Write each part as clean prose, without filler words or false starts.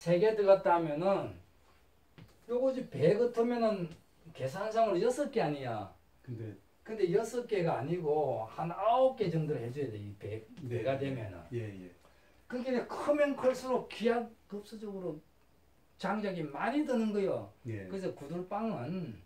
세 개 들어갔다 하면은 요거지 배 같으면은 계산상으로 6개 아니야. 근데 6개가 아니고 한 9개 정도를 해줘야 돼. 이 배가 되면은. 예. 그게 크면 클수록 기하급수적으로 장작이 많이 드는 거요. 예. 그래서 구들방은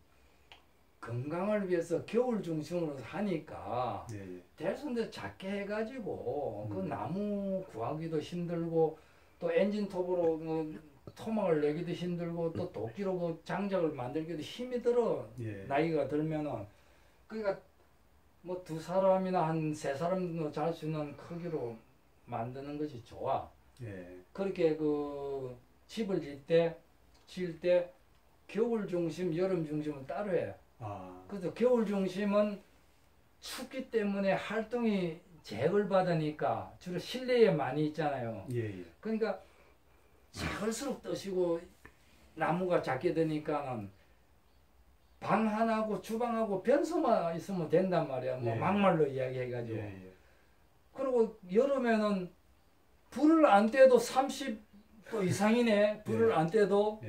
건강을 위해서 겨울 중심으로 하니까 예. 대순대 작게 해가지고 그 나무 구하기도 힘들고 또 엔진톱으로 뭐 토막을 내기도 힘들고 또 도끼로 그 장작을 만들기도 힘이 들어. 예. 나이가 들면은. 그러니까 뭐 2사람이나 한 3사람도 잘 수 있는 크기로 만드는 것이 좋아. 예. 그렇게 그 집을 지을 때 겨울 중심, 여름 중심은 따로 해. 그래서 겨울 중심은 춥기 때문에 활동이 제약을 받으니까 주로 실내에 많이 있잖아요. 예. 그러니까 작을수록 뜨시고 나무가 작게 되니까는 방 하나하고 주방하고 변소만 있으면 된단 말이야. 뭐 막말로 이야기해가지고. 그리고 여름에는 불을 안 떼도 30도 이상이네. 불을 안 떼도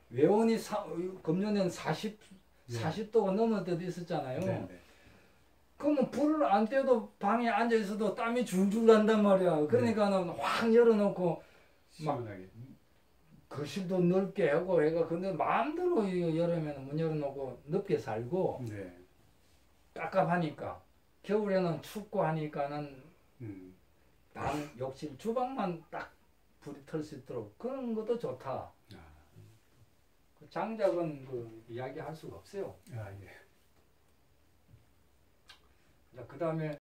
외원이 금년에는 40도가 넘을 때도 있었잖아요. 그러면 불을 안 떼도 방에 앉아 있어도 땀이 줄줄 난단 말이야. 그러니까는 확 열어놓고 막 거실도 넓게 하고 해가 근데 마음대로 여름에는 문 열어놓고 넓게 살고 깝깝하니까 겨울에는 춥고 하니까는 방, 욕실, 주방만 딱 불이 털 수 있도록 그런 것도 좋다. 그 장작은 그 이야기할 수가 없어요. 그 다음에